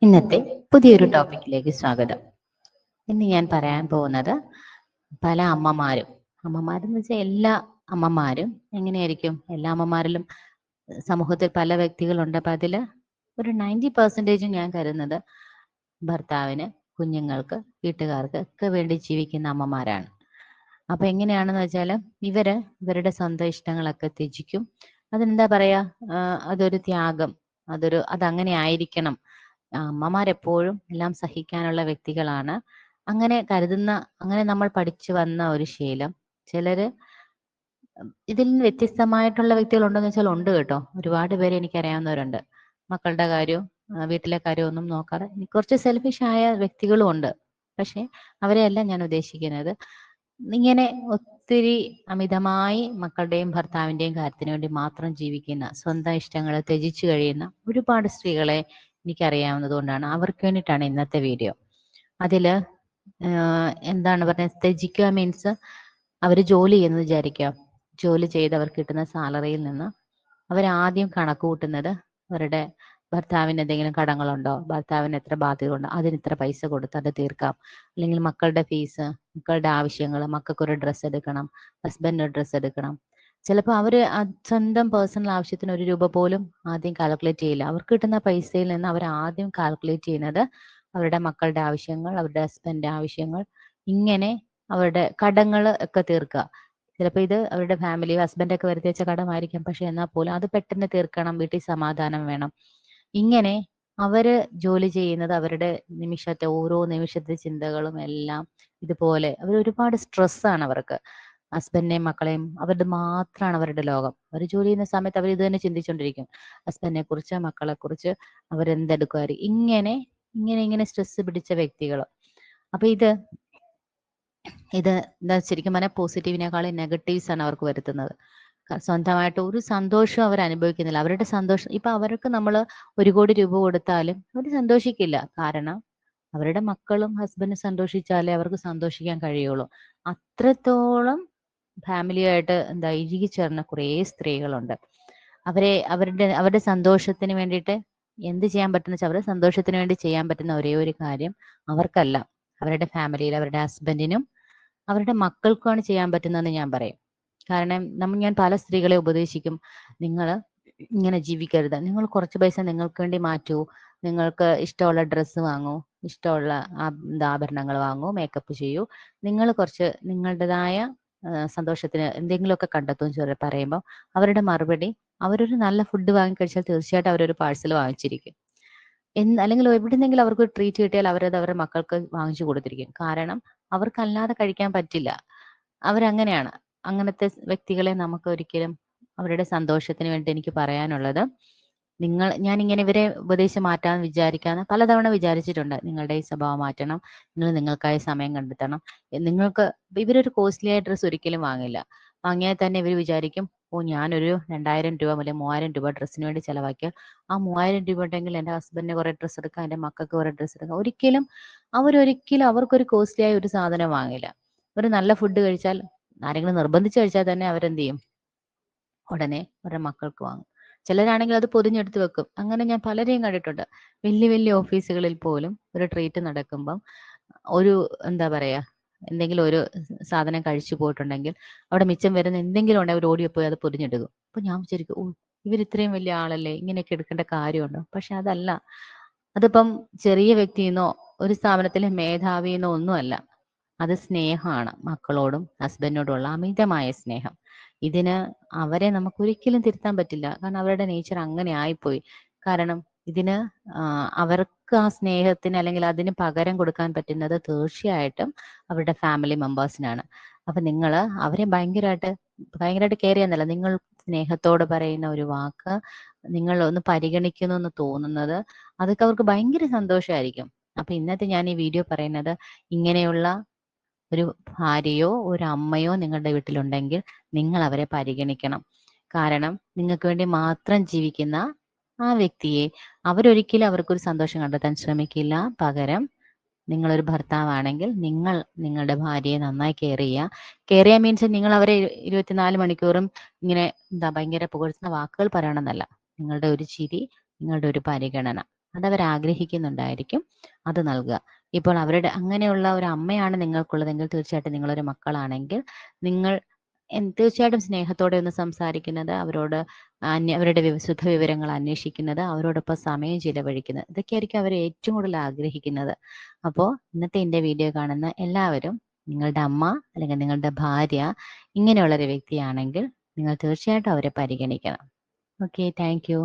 ഇന്നത്തെ പുതിയൊരു ടോപ്പിക്കിലേക്ക് സ്വാഗതം. ഇന്ന് ഞാൻ പറയാൻ പോകുന്നത് പല അമ്മമാരെന്ന് വെച്ചാൽ എല്ലാ അമ്മമാരും എങ്ങനെയായിരിക്കും, എല്ലാ അമ്മമാരിലും സമൂഹത്തിൽ പല വ്യക്തികളുണ്ട്. അപ്പൊ അതില് ഒരു 90% ഞാൻ കരുതുന്നത് ഭർത്താവിന്, കുഞ്ഞുങ്ങൾക്ക്, വീട്ടുകാർക്ക് ഒക്കെ വേണ്ടി ജീവിക്കുന്ന അമ്മമാരാണ്. അപ്പൊ എങ്ങനെയാണെന്ന് വെച്ചാൽ ഇവരുടെ സ്വന്തം ഇഷ്ടങ്ങളൊക്കെ ത്യജിക്കും. അതെന്താ പറയാ, അതൊരു ത്യാഗം, അതങ്ങനെ ആയിരിക്കണം. അമ്മമാരെപ്പോഴും എല്ലാം സഹിക്കാനുള്ള വ്യക്തികളാണ്. അങ്ങനെ നമ്മൾ പഠിച്ചു വന്ന ഒരു ശീലം. ചിലര് ഇതിൽ നിന്ന് വ്യത്യസ്തമായിട്ടുള്ള വ്യക്തികളുണ്ടോന്ന് വെച്ചാൽ ഉണ്ട് കേട്ടോ. ഒരുപാട് പേര് എനിക്കറിയാവുന്നവരുണ്ട്. മക്കളുടെ കാര്യവും വീട്ടിലെ കാര്യവും ഒന്നും നോക്കാതെ കുറച്ച് സെൽഫിഷ് ആയ വ്യക്തികളും ഉണ്ട്. പക്ഷെ അവരെയല്ല ഞാൻ ഉദ്ദേശിക്കുന്നത്. ഇങ്ങനെ ഒത്തിരി അമിതമായി മക്കളുടെയും ഭർത്താവിന്റെയും കാര്യത്തിന് വേണ്ടി മാത്രം ജീവിക്കുന്ന, സ്വന്തം ഇഷ്ടങ്ങളെ ത്യജിച്ചു കഴിയുന്ന ഒരുപാട് സ്ത്രീകളെ എനിക്കറിയാവുന്നത് കൊണ്ടാണ്, അവർക്ക് വേണ്ടിയിട്ടാണ് ഇന്നത്തെ വീഡിയോ. അതില് എന്താണ് പറയുന്നത്, ത്യജിക്കുക മീൻസ് അവർ ജോലി ചെയ്യുന്നത് വിചാരിക്കുക. ജോലി ചെയ്ത് അവർക്ക് കിട്ടുന്ന സാലറിയിൽ നിന്ന് അവരാദ്യം കണക്ക് കൂട്ടുന്നത് അവരുടെ ഭർത്താവിന് എന്തെങ്കിലും കടങ്ങളുണ്ടോ, ഭർത്താവിന് എത്ര ബാധ്യതയുണ്ടോ, അതിന് ഇത്ര പൈസ കൊടുത്ത് അത് തീർക്കാം. അല്ലെങ്കിൽ മക്കളുടെ ഫീസ്, മക്കളുടെ ആവശ്യങ്ങൾ, മക്കൾക്കൊരു ഡ്രസ്സ് എടുക്കണം, ഹസ്ബൻഡിന് ഡ്രസ്സ് എടുക്കണം. ചിലപ്പോൾ അവര് സ്വന്തം പേഴ്സണൽ ആവശ്യത്തിന് 1 രൂപ പോലും ആദ്യം കാൽക്കുലേറ്റ് ചെയ്യില്ല. അവർക്ക് കിട്ടുന്ന പൈസയിൽ നിന്ന് അവർ ആദ്യം കാൽക്കുലേറ്റ് ചെയ്യുന്നത് അവരുടെ മക്കളുടെ ആവശ്യങ്ങൾ, അവരുടെ ഹസ്ബൻഡിന്റെ ആവശ്യങ്ങൾ, ഇങ്ങനെ അവരുടെ കടങ്ങൾ ഒക്കെ തീർക്കുക. ചിലപ്പോൾ ഇത് അവരുടെ ഫാമിലി, ഹസ്ബൻഡൊക്കെ വരുത്തി വെച്ച കടമായിരിക്കാം. പക്ഷെ എന്നാൽ പോലും അത് പെട്ടെന്ന് തീർക്കണം, വീട്ടിൽ സമാധാനം വേണം. ഇങ്ങനെ അവര് ജോലി ചെയ്യുന്നത് അവരുടെ ഓരോ നിമിഷത്തെ ചിന്തകളും എല്ലാം ഇതുപോലെ അവർ ഒരുപാട് സ്ട്രെസ്സാണ് അവർക്ക്. ഹസ്ബൻഡിനെയും മക്കളെയും അവരുടെ മാത്രമാണ് അവരുടെ ലോകം. അവർ ജോലി ചെയ്യുന്ന സമയത്ത് അവർ ഇത് തന്നെ ചിന്തിച്ചുകൊണ്ടിരിക്കും. ഹസ്ബൻഡിനെ കുറിച്ച്, മക്കളെ കുറിച്ച്, അവരെന്തെടുക്കുമായിരിക്കും. ഇങ്ങനെ ഇങ്ങനെ ഇങ്ങനെ സ്ട്രെസ് പിടിച്ച വ്യക്തികൾ. അപ്പൊ ഇത് എന്താ ശരിക്കും പറഞ്ഞാൽ പോസിറ്റീവിനേക്കാളും നെഗറ്റീവ്സ് ആണ് അവർക്ക് വരുത്തുന്നത്. സ്വന്തമായിട്ട് ഒരു സന്തോഷവും അവർ അനുഭവിക്കുന്നില്ല. അവരുടെ സന്തോഷം ഇപ്പൊ അവർക്ക് നമ്മൾ 1 കോടി രൂപ കൊടുത്താലും അവർ സന്തോഷിക്കില്ല. കാരണം അവരുടെ മക്കളും ഹസ്ബൻഡും സന്തോഷിച്ചാലേ അവർക്ക് സന്തോഷിക്കാൻ കഴിയുള്ളൂ. അത്രത്തോളം ഫാമിലിയായിട്ട് ഇഴുകിച്ചേർന്ന കുറേ സ്ത്രീകളുണ്ട്. അവരുടെ സന്തോഷത്തിന് വേണ്ടിയിട്ട് എന്ത് ചെയ്യാൻ പറ്റുന്ന വെച്ചാൽ അവരുടെ സന്തോഷത്തിന് വേണ്ടി ചെയ്യാൻ പറ്റുന്ന ഒരേ ഒരു കാര്യം അവർക്കല്ല, അവരുടെ ഫാമിലിയിൽ അവരുടെ ഹസ്ബൻഡിനും അവരുടെ മക്കൾക്കുമാണ് ചെയ്യാൻ പറ്റുന്നതെന്ന് ഞാൻ പറയും. കാരണം ഞാൻ പല സ്ത്രീകളെ ഉപദേശിക്കും, നിങ്ങൾ ഇങ്ങനെ ജീവിക്കരുത്. നിങ്ങൾ കുറച്ച് പൈസ നിങ്ങൾക്ക് വേണ്ടി മാറ്റൂ. നിങ്ങൾക്ക് ഇഷ്ടമുള്ള ഡ്രസ്സ് വാങ്ങൂ, ഇഷ്ടമുള്ള ആഭരണങ്ങൾ വാങ്ങൂ, മേക്കപ്പ് ചെയ്യൂ. നിങ്ങൾ കുറച്ച് നിങ്ങളുടേതായ സന്തോഷത്തിന് എന്തെങ്കിലുമൊക്കെ കണ്ടെത്തും പറയുമ്പോൾ അവരുടെ മറുപടി, അവരൊരു നല്ല ഫുഡ് വാങ്ങിക്കഴിച്ചാൽ തീർച്ചയായിട്ടും അവരൊരു പാഴ്സൽ വാങ്ങിച്ചിരിക്കും. അല്ലെങ്കിൽ എവിടെന്നെങ്കിലും അവർക്ക് ഒരു ട്രീറ്റ് കിട്ടിയാൽ അവരത് അവരുടെ മക്കൾക്ക് വാങ്ങിച്ചു കൊടുത്തിരിക്കും. കാരണം അവർക്കല്ലാതെ കഴിക്കാൻ പറ്റില്ല. അവരങ്ങനെയാണ്. അങ്ങനത്തെ വ്യക്തികളെ നമുക്ക് ഒരിക്കലും അവരുടെ സന്തോഷത്തിന് വേണ്ടി എനിക്ക് പറയാനുള്ളത്, ഞാൻ ഇങ്ങനെ ഇവരെ ഉപദേശിച്ച് മാറ്റാൻ പലതവണ വിചാരിച്ചിട്ടുണ്ട്. നിങ്ങളുടെ ഈ സ്വഭാവം മാറ്റണം, നിങ്ങൾ നിങ്ങൾക്കായി സമയം കണ്ടെത്തണം. ഇവരൊരു കോസ്റ്റ്ലി ആയ ഡ്രസ്സ് ഒരിക്കലും വാങ്ങില്ല. വാങ്ങിയാൽ തന്നെ ഇവർ വിചാരിക്കും, ഞാനൊരു 2000 രൂപ അല്ലെങ്കിൽ 3000 രൂപ ഡ്രസ്സിന് വേണ്ടി ചെലവാക്കിയാൽ ആ 3000 രൂപ ഉണ്ടെങ്കിൽ എൻ്റെ ഹസ്ബൻഡിന് കുറെ ഡ്രസ്സ് എടുക്കാം, എൻ്റെ മക്കൾക്ക് കുറെ ഡ്രസ്സ് എടുക്കാം. അവരൊരിക്കലും അവർക്കൊരു കോസ്റ്റ്ലി ആയ ഒരു സാധനം വാങ്ങില്ല. ഒരു നല്ല ഫുഡ് കഴിച്ചാൽ, ആരെങ്കിലും നിർബന്ധിച്ച് കഴിച്ചാൽ തന്നെ അവരെന്ത് ചെയ്യും, ഉടനെ അവരുടെ മക്കൾക്ക് വാങ്ങും. ചിലരാണെങ്കിൽ അത് പൊതിഞ്ഞെടുത്ത് വെക്കും. അങ്ങനെ ഞാൻ പലരെയും കണ്ടിട്ടുണ്ട്. വലിയ വലിയ ഓഫീസുകളിൽ പോലും ഒരു ട്രീറ്റ് നടക്കുമ്പം എന്താ പറയാ, എന്തെങ്കിലും ഒരു സാധനം കഴിച്ചു പോയിട്ടുണ്ടെങ്കിൽ അവിടെ മിച്ചം വരുന്ന എന്തെങ്കിലും ഉണ്ടെങ്കിൽ അവർ ഓടിപ്പോയി അത് പൊതിഞ്ഞെടുക്കും. അപ്പൊ ഞാൻ വിചാരിക്കും, ഇവർ ഇത്രയും വലിയ ആളല്ലേ, ഇങ്ങനെയൊക്കെ എടുക്കേണ്ട കാര്യമുണ്ടോ? പക്ഷെ അതല്ല. അതിപ്പം ചെറിയ വ്യക്തിയെന്നോ ഒരു സ്ഥാപനത്തിലെ മേധാവിയെന്നോ ഒന്നുമല്ല. അത് സ്നേഹമാണ്, മക്കളോടും ഹസ്ബൻഡിനോടുമുള്ള അമിതമായ സ്നേഹം. ഇതിന് അവരെ നമുക്ക് ഒരിക്കലും തിരുത്താൻ പറ്റില്ല. കാരണം അവരുടെ നേച്ചർ അങ്ങനെ ആയിപ്പോയി. കാരണം ഇതിന് അവർക്ക് ആ സ്നേഹത്തിന് അല്ലെങ്കിൽ അതിന് പകരം കൊടുക്കാൻ പറ്റുന്നത് തീർച്ചയായിട്ടും അവരുടെ ഫാമിലി മെമ്പേഴ്സിനാണ്. അപ്പൊ നിങ്ങൾ അവരെ ഭയങ്കരമായിട്ട് കെയർ ചെയ്യുന്നല്ല, നിങ്ങൾ സ്നേഹത്തോട് പറയുന്ന ഒരു വാക്ക്, നിങ്ങൾ ഒന്ന് പരിഗണിക്കുന്നു എന്ന് തോന്നുന്നത്, അതൊക്കെ അവർക്ക് ഭയങ്കര സന്തോഷമായിരിക്കും. അപ്പൊ ഇന്നത്തെ ഞാൻ ഈ വീഡിയോ പറയുന്നത്, ഇങ്ങനെയുള്ള ഒരു ഭാര്യയോ ഒരു അമ്മയോ നിങ്ങളുടെ വീട്ടിലുണ്ടെങ്കിൽ നിങ്ങൾ അവരെ പരിഗണിക്കണം. കാരണം നിങ്ങൾക്ക് വേണ്ടി മാത്രം ജീവിക്കുന്ന ആ വ്യക്തിയെ അവരൊരിക്കലും അവർക്കൊരു സന്തോഷം കണ്ടെത്താൻ ശ്രമിക്കില്ല. പകരം നിങ്ങളൊരു ഭർത്താവാണെങ്കിൽ നിങ്ങൾ നിങ്ങളുടെ ഭാര്യയെ നന്നായി കെയർ ചെയ്യുക മീൻസ് നിങ്ങൾ അവരെ 24 മണിക്കൂറും ഇങ്ങനെ ഭയങ്കര പുകഴ്ത്തുന്ന വാക്കുകൾ പറയണമെന്നല്ല. നിങ്ങളുടെ ഒരു ചിരി, നിങ്ങളുടെ ഒരു പരിഗണന, അതവർ ആഗ്രഹിക്കുന്നുണ്ടായിരിക്കും, അത് നൽകുക. ഇപ്പോൾ അവരുടെ അങ്ങനെയുള്ള ഒരു അമ്മയാണ് നിങ്ങൾക്കുള്ളതെങ്കിൽ തീർച്ചയായിട്ടും നിങ്ങളൊരു മക്കളാണെങ്കിൽ നിങ്ങൾ തീർച്ചയായിട്ടും സ്നേഹത്തോടെ ഒന്ന് സംസാരിക്കുന്നത്, അവരോട് അവരുടെ ശുദ്ധ വിവരങ്ങൾ അന്വേഷിക്കുന്നത്, അവരോടൊപ്പം സമയം ചിലവഴിക്കുന്നത്, ഇതൊക്കെയായിരിക്കും അവർ ഏറ്റവും കൂടുതൽ ആഗ്രഹിക്കുന്നത്. അപ്പോൾ ഇന്നത്തെ എൻ്റെ വീഡിയോ കാണുന്ന എല്ലാവരും നിങ്ങളുടെ അമ്മ അല്ലെങ്കിൽ നിങ്ങളുടെ ഭാര്യ ഇങ്ങനെയുള്ളൊരു വ്യക്തിയാണെങ്കിൽ നിങ്ങൾ തീർച്ചയായിട്ടും അവരെ പരിഗണിക്കണം. Okay, thank you.